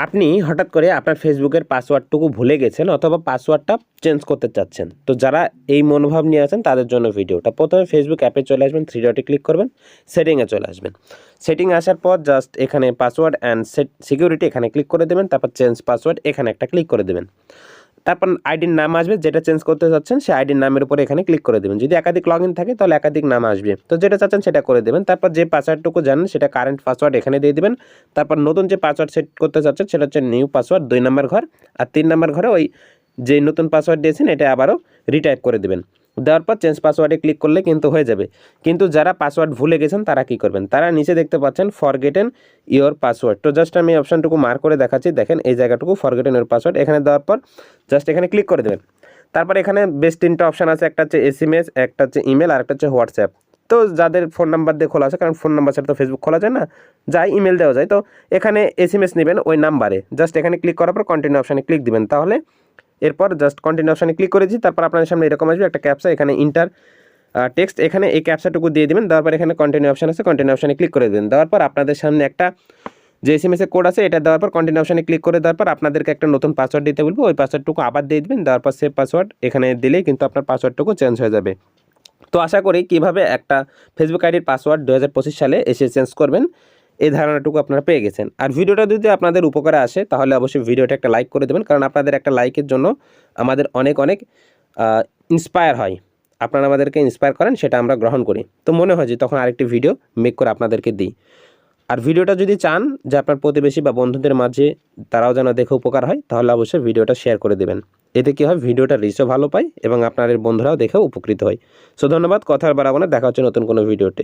আপনি হঠাৎ করে আপনার ফেসবুকের পাসওয়ার্ডটুকু ভুলে গেছেন অথবা পাসওয়ার্ডটা চেঞ্জ করতে চাচ্ছেন। তো যারা এই মনোভাব নিয়ে আছেন তাদের জন্য ভিডিওটা। প্রথমে ফেসবুক অ্যাপে চলে আসবেন, থ্রি ডটে ক্লিক করবেন, সেটিংয়ে চলে আসবেন। সেটিং আসার পর জাস্ট এখানে পাসওয়ার্ড অ্যান্ড সিকিউরিটি এখানে ক্লিক করে দেবেন, তারপর চেঞ্জ পাসওয়ার্ড এখানে একটা ক্লিক করে দেবেন। তারপর আইডির নাম আসবে, যেটা চেঞ্জ করতে চাচ্ছেন সেই আইডির নামের উপরে এখানে ক্লিক করে দেবেন। যদি একাধিক লগ ইন থাকে তাহলে একাধিক নাম আসবে, তো যেটা চাচ্ছেন সেটা করে দেবেন। তারপর যে পাসওয়ার্ডটুকু জানেন সেটা কারেন্ট পাসওয়ার্ড এখানে দিয়ে দেবেন। তারপর নতুন যে পাসওয়ার্ড সেট করতে চাচ্ছেন সেটা হচ্ছে নিউ পাসওয়ার্ড 2 নম্বর ঘর, আর 3 নম্বর ঘরে ওই যে নতুন পাসওয়ার্ড দিয়েছেন এটা আবারও রিটাইপ করে দেবেন। দেওয়ার পর চেঞ্জ পাসওয়ার্ডে ক্লিক করলে কিন্তু হয়ে যাবে। কিন্তু যারা পাসওয়ার্ড ভুলে গেছেন তারা কী করবেন, তারা নিচে দেখতে পাচ্ছেন ফরগেটেন ইওর পাসওয়ার্ড। তো জাস্ট আমি অপশানটুকু মার্ক করে দেখাচ্ছি, দেখেন এই জায়গাটুকু ফরগেটেন ইওর পাসওয়ার্ড এখানে দেওয়ার পর জাস্ট এখানে ক্লিক করে দেবেন। তারপর এখানে বেশ 3টা অপশান আছে, একটা হচ্ছে SMS, একটা হচ্ছে ইমেল, আর একটা হচ্ছে হোয়াটসঅ্যাপ। তো যাদের ফোন নাম্বার দিয়ে খোলা আছে, কারণ ফোন নাম্বার ছাড়া তো ফেসবুক খোলা যায় না, যাই ইমেল দেওয়া যায়, তো এখানে SMS নেবেন ওই নাম্বারে। জাস্ট এখানে ক্লিক করার পর কন্টিনিউ অপশানে ক্লিক দিবেন। তাহলে এরপর জাস্ট কন্টিনিউ অপশানে ক্লিক করেছি, তারপর আপনাদের সামনে এরকম আসবে একটা ক্যাপচা, এখানে ইন্টার টেক্সট, এখানে এই ক্যাপচাটুকু দিয়ে দিবেন। দেওয়ার পর এখানে কন্টিনিউ অপশান আছে, কন্টিনিউ অপশানে ক্লিক করে দেবেন। দেওয়ার পর আপনাদের সামনে একটা যে SMS এর কোড আছে এটা দেওয়ার পর কন্টিনিউ অপশানে ক্লিক করে দেওয়ার পর আপনাদেরকে একটা নতুন পাসওয়ার্ড দিতে বলবো, ওই পাসওয়ার্ডটুকু আবার দিয়ে দিবেন। দেওয়ার পর সেভ পাসওয়ার্ড এখানে দিলেই কিন্তু আপনার পাসওয়ার্ডটুকু চেঞ্জ হয়ে যাবে। তো আশা করি কীভাবে একটা ফেসবুক আইডির পাসওয়ার্ড 2025 সালে এসে চেঞ্জ করবেন এই ধারণাটুকু আপনারা পেয়ে গেছেন। আর ভিডিওটা যদি আপনাদের উপকারে আসে তাহলে অবশ্যই ভিডিওটা একটা লাইক করে দেবেন, কারণ আপনাদের একটা লাইকের জন্য আমাদের অনেক অনেক ইন্সপায়ার হয়। আপনারা আমাদেরকে ইন্সপায়ার করেন, সেটা আমরা গ্রহণ করি। তো মনে হয় যে তখন আরেকটি ভিডিও মেক করে আপনাদেরকে দিই। আর ভিডিওটা যদি চান যে আপনার প্রতিবেশী বা বন্ধুদের মাঝে তারাও যেন দেখে উপকার হয়, তাহলে অবশ্যই ভিডিওটা শেয়ার করে দেবেন। এতে কী হয়, ভিডিওটা রিচও ভালো পায় এবং আপনার বন্ধুরাও দেখেও উপকৃত হয়। সো ধন্যবাদ, কথা আর বাড়াবো না, দেখা হচ্ছে নতুন কোনো ভিডিওতে।